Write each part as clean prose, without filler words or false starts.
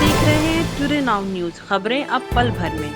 देख रहे हैं टुडे नाउ न्यूज, खबरें अब पल भर में।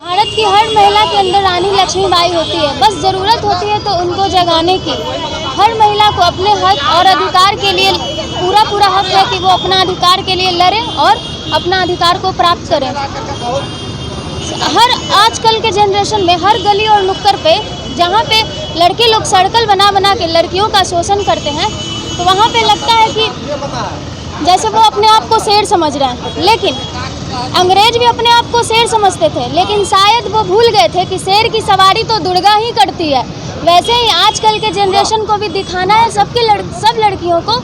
भारत की हर महिला के अंदर रानी लक्ष्मीबाई होती है। बस ज़रूरत होती है तो उनको जगाने की। हर महिला को अपने हक और अधिकार के लिए पूरा हक है कि वो अपना अधिकार के लिए लड़े और अपना अधिकार को प्राप्त करें। हर आजकल के जनरेशन में हर गली और नुक्कड़ पे जहाँ पे लड़के लोग सर्कल बना के लड़कियों का शोषण करते हैं, तो वहाँ पे लगता है कि जैसे वो अपने आप को शेर समझ रहे हैं। लेकिन अंग्रेज भी अपने आप को शेर समझते थे, लेकिन शायद वो भूल गए थे कि शेर की सवारी तो दुर्गा ही करती है। वैसे ही आजकल के जनरेशन को भी दिखाना है सब लड़कियों को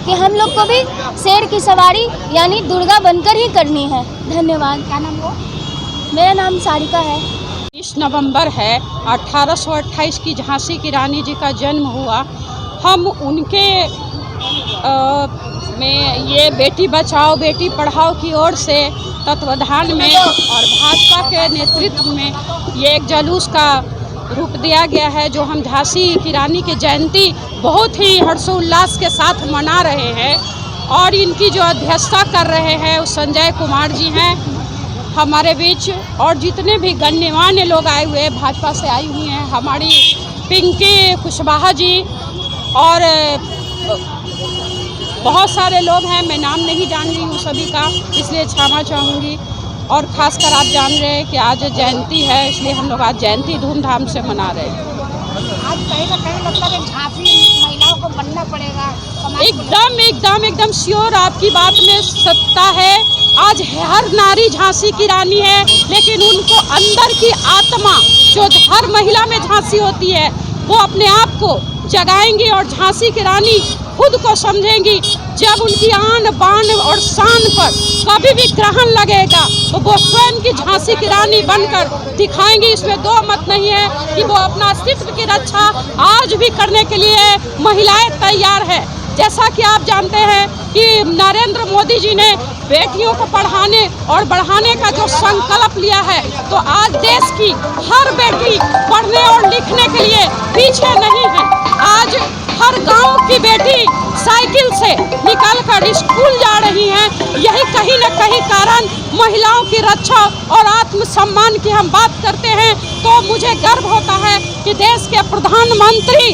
कि हम लोग को भी शेर की सवारी यानी दुर्गा बनकर ही करनी है। धन्यवाद। क्या नाम हो? मेरा नाम सारिका है। 20 नवंबर है, 1828 की झांसी की रानी जी का जन्म हुआ। हम उनके में ये बेटी बचाओ बेटी पढ़ाओ की ओर से तत्वाधान में और भाजपा के नेतृत्व में ये एक जुलूस का रूप दिया गया है, जो हम झांसी की रानी की जयंती बहुत ही हर्षोल्लास के साथ मना रहे हैं। और इनकी जो अध्यक्षता कर रहे हैं वो संजय कुमार जी हैं हमारे बीच, और जितने भी गण्यमान्य लोग आए हुए भाजपा से आई हुई हैं, हमारी पिंकी कुशवाहा जी और बहुत सारे लोग हैं, मैं नाम नहीं जान रही हूँ सभी का, इसलिए क्षमा चाहूँगी। और ख़ासकर आप जान रहे हैं कि आज जयंती है, इसलिए हम लोग आज जयंती धूमधाम से मना रहे हैं। आज कहीं ना कहीं लगता है झांसी महिलाओं को बनना पड़ेगा। एकदम श्योर, आपकी बात में सत्ता है। आज हर नारी झांसी की रानी है, लेकिन उनको अंदर की आत्मा जो हर महिला में झांसी होती है वो अपने आप को जगाएंगी और झांसी की रानी खुद को समझेंगी। जब उनकी आन बान और शान पर कभी भी ग्रहण लगेगा तो वो स्वयं की झांसी की रानी बनकर दिखाएंगी। इसमें दो मत नहीं है कि वो अपना अस्तित्व की रक्षा आज भी करने के लिए महिलाएं तैयार है। जैसा कि आप जानते हैं कि नरेंद्र मोदी जी ने बेटियों को पढ़ाने और बढ़ाने का जो संकल्प लिया है, तो आज देश की हर बेटी पढ़ने और लिखने के लिए पीछे नहीं है। आज हर गांव की बेटी साइकिल से निकलकर स्कूल जा रही हैं। यही कहीं न कहीं कारण महिलाओं की रक्षा और आत्मसम्मान की हम बात करते हैं तो मुझे गर्व होता है कि देश के प्रधानमंत्री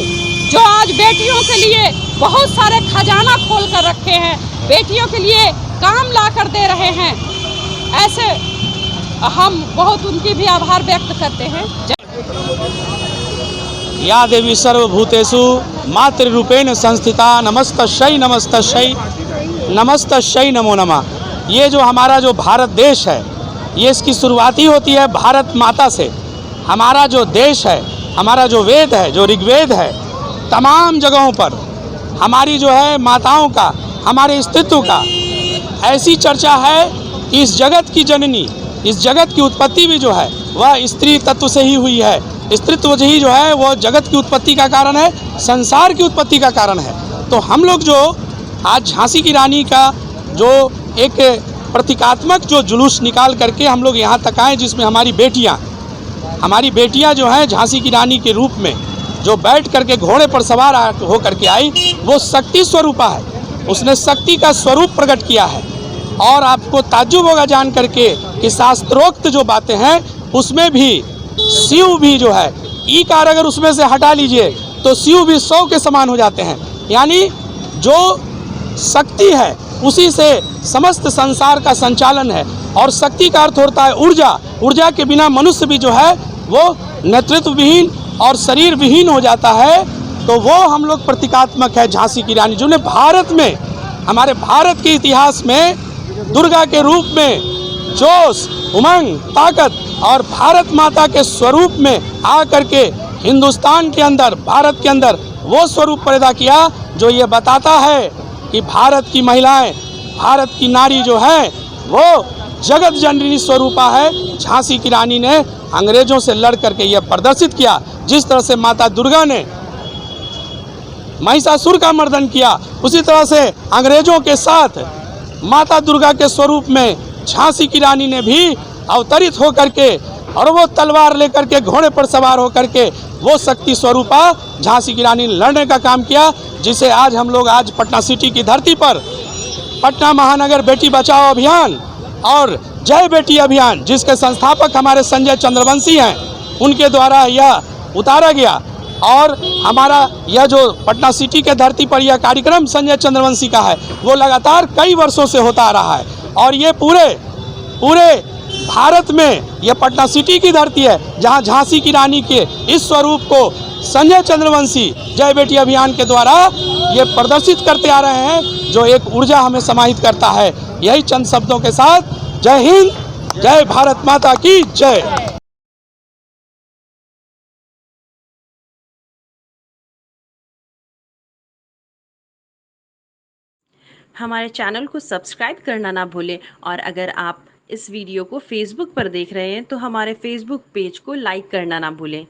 जो आज बेटियों के लिए बहुत सारे खजाना खोल कर रखे हैं, बेटियों के लिए काम ला कर दे रहे हैं, ऐसे हम बहुत उनकी भी आभार व्यक्त करते हैं। या देवी सर्वभूतेषु मातृरूपेण संस्थिता नमस्तस्यै नमस्तस्यै नमस्तस्यै नमो नमः। ये जो हमारा जो भारत देश है, ये इसकी शुरुआत ही होती है भारत माता से। हमारा जो देश है, हमारा जो वेद है, जो ऋग्वेद है, तमाम जगहों पर हमारी जो है माताओं का, हमारे अस्तित्व का ऐसी चर्चा है कि इस जगत की जननी, इस जगत की उत्पत्ति भी जो है वह स्त्री तत्व से ही हुई है। स्त्रीत्व ही जो है वो जगत की उत्पत्ति का कारण है, संसार की उत्पत्ति का कारण है। तो हम लोग जो आज झांसी की रानी का जो एक प्रतीकात्मक जो जुलूस निकाल करके हम लोग यहाँ तक आए, जिसमें हमारी बेटियाँ जो हैं झांसी की रानी के रूप में जो बैठ करके घोड़े पर सवार हो करके आई, वो शक्ति स्वरूपा है। उसने शक्ति का स्वरूप प्रकट किया है। और आपको ताज्जुब होगा जान करके कि शास्त्रोक्त जो बातें हैं उसमें भी शिव भी जो है ईकार अगर उसमें से हटा लीजिए तो शिव भी 100 के समान हो जाते हैं। यानी जो शक्ति है उसी से समस्त संसार का संचालन है। और शक्ति का अर्थ होता है ऊर्जा। ऊर्जा के बिना मनुष्य भी जो है वो नेतृत्व विहीन और शरीर विहीन हो जाता है। तो वो हम लोग प्रतीकात्मक है झांसी की रानी, जो ने भारत में, हमारे भारत के इतिहास में दुर्गा के रूप में जोश, उमंग, ताकत और भारत माता के स्वरूप में आ करके हिंदुस्तान के अंदर, भारत के अंदर वो स्वरूप पैदा किया जो ये बताता है कि भारत की महिलाएं, भारत की नारी जो है वो जगत जननी स्वरूपा है। झांसी की रानी ने अंग्रेजों से लड़ करके यह प्रदर्शित किया। जिस तरह से माता दुर्गा ने महिषासुर का मर्दन किया, उसी तरह से अंग्रेजों के साथ माता दुर्गा के स्वरूप में झांसी की रानी ने भी अवतरित होकर के और वो तलवार लेकर के घोड़े पर सवार होकर के वो शक्ति स्वरूपा झांसी की रानी ने लड़ने का काम किया, जिसे आज हम लोग आज पटना सिटी की धरती पर पटना महानगर बेटी बचाओ अभियान और जय बेटी अभियान, जिसके संस्थापक हमारे संजय चंद्रवंशी हैं, उनके द्वारा यह उतारा गया। और हमारा यह जो पटना सिटी के धरती पर यह कार्यक्रम संजय चंद्रवंशी का है, वो लगातार कई वर्षों से होता आ रहा है। और ये पूरे भारत में यह पटना सिटी की धरती है, जहां झांसी की रानी के इस स्वरूप को संजय चंद्रवंशी जय बेटी अभियान के द्वारा ये प्रदर्शित करते आ रहे हैं, जो एक ऊर्जा हमें समाहित करता है। यही चंद शब्दों के साथ जय हिंद, जय भारत माता की जय। हमारे चैनल को सब्सक्राइब करना ना भूलें और अगर आप इस वीडियो को फेसबुक पर देख रहे हैं तो हमारे फेसबुक पेज को लाइक करना ना भूलें।